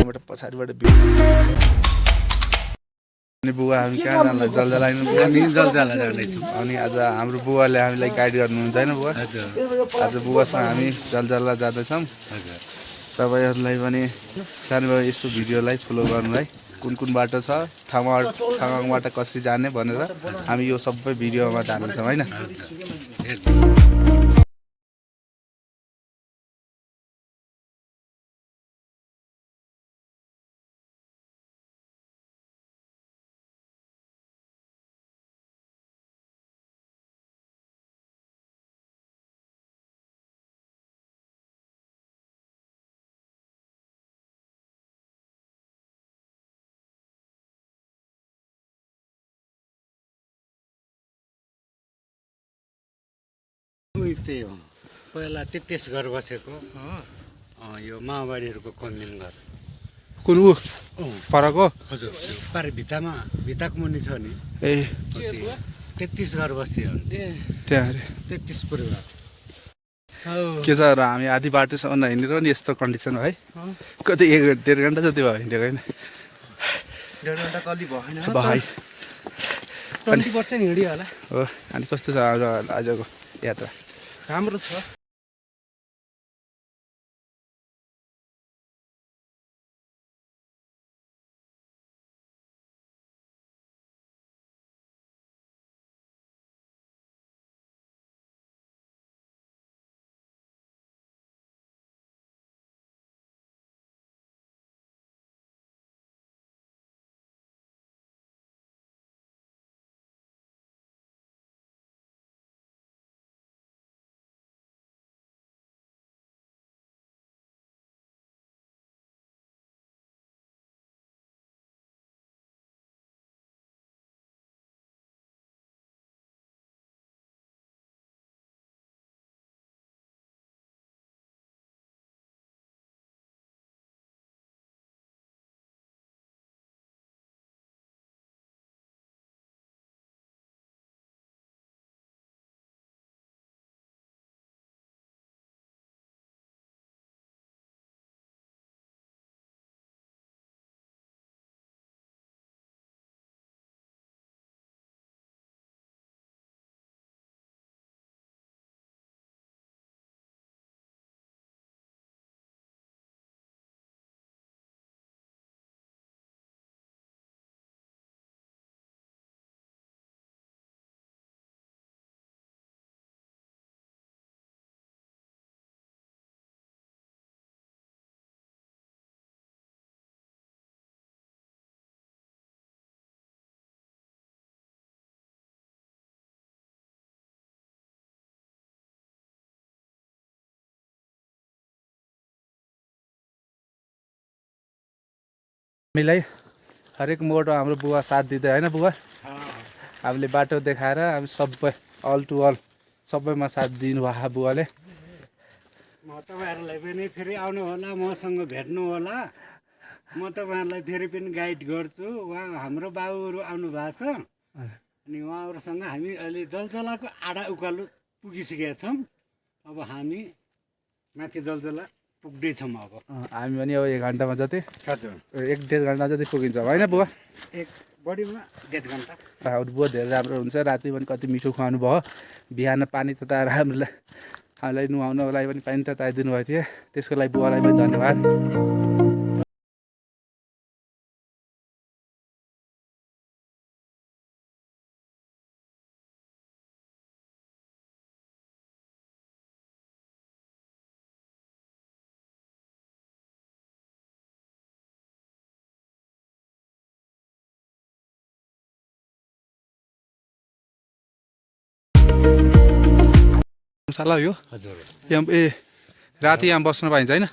यहाँबाट पछाडिबाट अनि बुवा हामी कहाँ जानलाई जलजला बुवा हामी जलजला जाँदैछौँ। अनि आज हाम्रो बुवाले हामीलाई गाइड गर्नुहुन्छ होइन बुवा? आज बुवासँग हामी जलजला जाँदैछौँ। तपाईँहरूलाई पनि सानोबाट यसो भिडियोलाई फलो गर्नुलाई कुन बाटो छ थाङबाट कसरी जाने भनेर हामी यो सबै भिडियोमा जानेछौँ होइन। त्यही हो पहिला 33 घर बसेको हो यो माओवादीहरूको कन्भेन घर कुन फरक हो हजुर पारे भित्ताको मुनि छ नि ए 33 घर बस्यो त्यहाँ 33 परिवार के छ र हामी आधी बाटोसम्म हिँडेर नि यस्तो कन्डिसन है कति 1.5 घन्टा जति भयो हिँडेको होइन 1.5 घन्टा कति भएन भाइ 20% हिँड्यो होला हो। अनि कस्तो छ हाम्रो आजको यात्रा? राम्रो छ। हामीलाई हरेक मोड हाम्रो बुवा साथ दिँदै होइन बुवा? हामीले बाटो देखाएर हामी सबै अल टु अल सबैमा साथ दिनुभयो बुवाले। म तपाईँहरूलाई पनि फेरि आउनु होला, मसँग भेट्नु होला, म तपाईँहरूलाई फेरि पनि गाइड गर्छु। उहाँ हाम्रो बाबुहरू आउनु भएको छ अनि उहाँहरूसँग हामी अहिले जलजलाको आडा उकालो पुगिसकेका छौँ। अब हामी माथि जलजला पुग्दैछौँ। अब हामी पनि अब 1 घन्टामा जति हजुर 1.5 घन्टा जति पुगिन्छौँ होइन बुवा? एक बढीमा 1.5 घन्टा। बुवा धेरै राम्रो हुन्छ। राति पनि कति मिठो खुवाउनु भयो। बिहान पानी तताएर हामीलाई नुहाउनको लागि पनि पानी तताइदिनु भएको थियो। त्यसको लागि बुवालाई पनि धन्यवाद। हो यो हजुर राति यहाँ बस्न पाइन्छ होइन?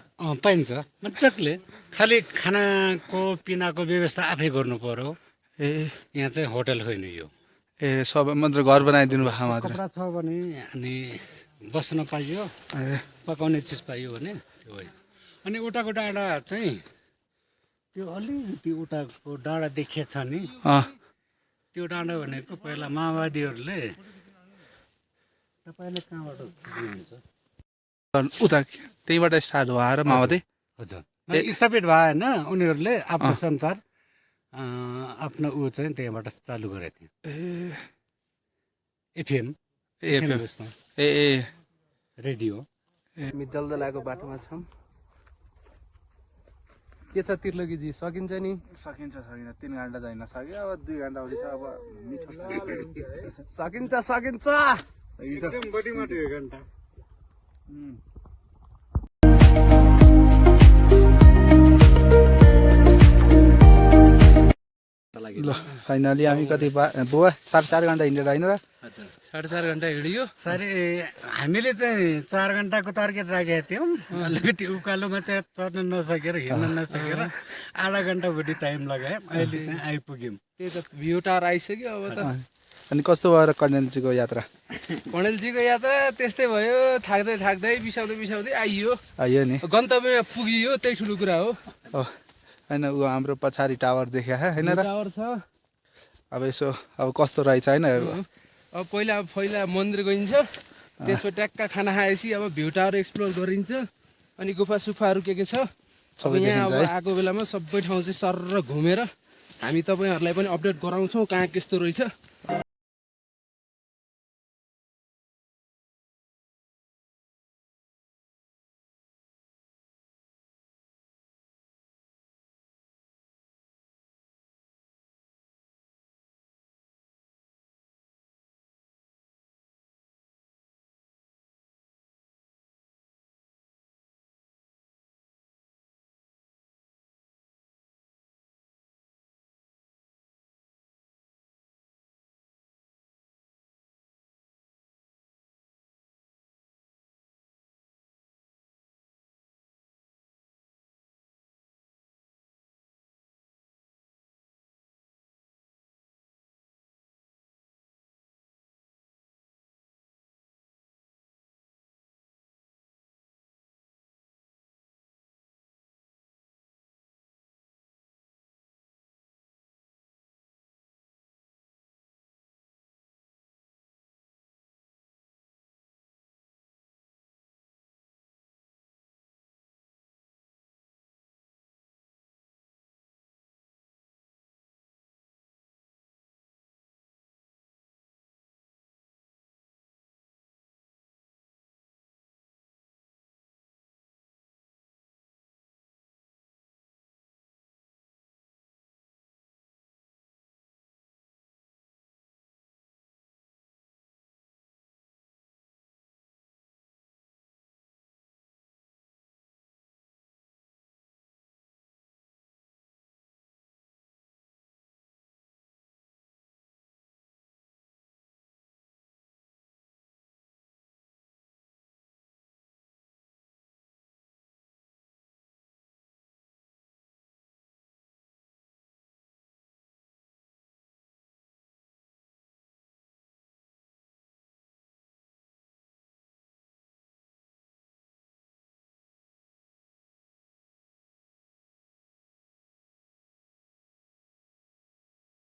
पाइन्छ मजाले, खालि खानाको पिनाको व्यवस्था आफै गर्नु पर्यो। यहाँ चाहिँ होटल होइन यो। सबै मात्र घर बनाइदिनु भएको मात्र कपडा छ भने अनि बस्न पाइयो, पकाउने चिज पाइयो भने त्यो हो। अनि उताको डाँडा चाहिँ त्यो अलिकति उताको डाँडा देखिएको छ नि, त्यो डाँडा भनेको पहिला माओवादीहरूले तपाईँले कहाँबाट पुग्नुहुन्छ? उता त्यहीँबाट स्टार्ट भएर माओवादी हजुर स्थापित भएन उनीहरूले आफ्नो सञ्चार आफ्नो ऊ चाहिँ त्यहाँबाट चालु गरेको थियो एफएम ए रेडियो हामी जलजलाको बाटोमा छौँ के छ तिर्लोकीजी सकिन्छ नि सकिन्छ 3 घन्टा त हिँड्न सक्यो अब 2 घन्टा हुँदैछ अब मिठो सकिन्छ सकिन्छ बढी मात्रै 1 घन्टा ल फाइनली हामी कति बुवा 4.5 घन्टा हिँडेर होइन र 4.5 घन्टा हिँडियो हामीले चाहिँ 4 घन्टाको टार्गेट राखेका थियौँ अलिकति उकालोमा चाहिँ चढ्न नसकेर हिँड्न नसकेर आधा घन्टा बढी टाइम लगायौँ अहिले चाहिँ आइपुग्यौँ त्यही त भ्यू टावर आइसक्यो अब त अनि कस्तो भयो कण्डेलजीको यात्रा कण्डेलजीको यात्रा त्यस्तै भयो थाक्दै बिसाउँदै आइयो नि गन्तव्यमा पुगियो त्यही ठुलो कुरा हो होइन ऊ हाम्रो पछाडि टावर देखा होइन र टावर छ अब यसो अब कस्तो रहेछ होइन अब पहिला मन्दिर गइन्छ त्यसपछि ट्याक्का खाना खाएपछि अब भ्यू टावर एक्सप्लोर गरिन्छ अनि गुफा सुफाहरू के छ अब यहाँ अब आएको बेलामा सबै ठाउँ चाहिँ सरर घुमेर हामी तपाईँहरूलाई पनि अपडेट गराउँछौँ कहाँ कस्तो रहेछ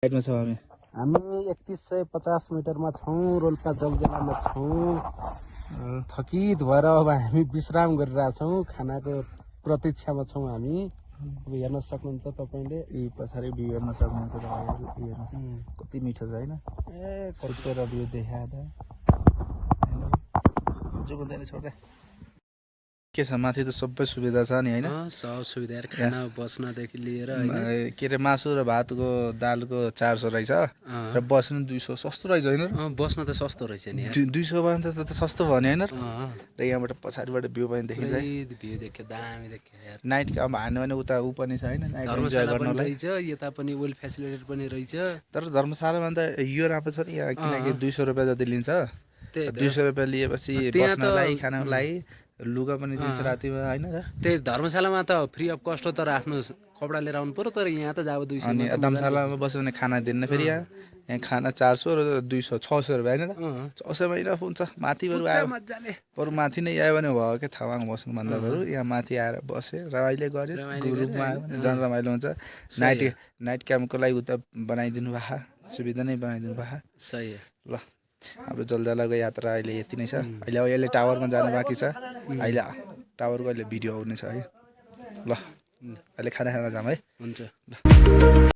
साइडमा छौँ हामी 3150 मिटरमा छौँ रोल्पा जलजलामा छौँ थकित भएर अब हामी विश्राम गरिरहेछौँ खानाको प्रतीक्षामा छौँ हामी अब हेर्न सक्नुहुन्छ तपाईँले यी पछाडि भ्यू हेर्न सक्नुहुन्छ तपाईँहरू हेर्नुहोस् कति मिठो छ होइन सुतेर भ्यू देखाएर जोगिँदैन छोड्दा के छ माथि त सबै सुविधा छ नि होइन सब सुविधा खाना बस्नदेखि लिएर के अरे मासु र भातको दालको 400 रहेछ र बस्नु 200 सस्तो रहेछ होइन बस्न त सस्तो रहेछ नि 200 भने त सस्तो भयो नि होइन र यहाँबाट पछाडिबाट भ्यू पनि देखिन्छ भ्यू देख्यो दामी देख्यो नाइट काम हान्यो भने उता ऊ पनि छ होइन धर्मशाला पनि रहेछ यता पनि वेल फेसिलिटी पनि रहेछ तर धर्मशालामा त यो राम्रो छ नि यहाँ किनकि 200 रुपियाँ जति लिन्छ 200 रुपियाँ लिएपछि बस्नलाई खानालाई लुगा पनि दिन्छ रातिमा होइन र त्यही धर्मशालामा त फ्री अफ कस्ट हो तर आफ्नो कपडा लिएर आउनु पर्यो तर यहाँ त जब 200 अनि धर्मशालामा बस्यो भने खाना दिन्न फेरि यहाँ खाना 400 र 200 600 रुपियाँ होइन र 600 महिना हुन्छ माथि बरु आयो बरु माथि नै आयो भने भयो के थावाङ बस्नु भन्दा बरु यहाँ माथि आएर बस्यो रमाइलो गऱ्यो ग्रुपमा आयो भने झन् रमाइलो हुन्छ नाइट क्याम्पको लागि उता बनाइदिनु भएको सुविधा नै बनाइदिनु भएको सही ल हाम्रो जलजलाको यात्रा अहिले यति नै छ अहिले अब यसले टावरमा जानु बाँकी छ अहिले टावरको अहिले भिडियो आउने छ है ल अहिले खाना खान जाऊँ है हुन्छ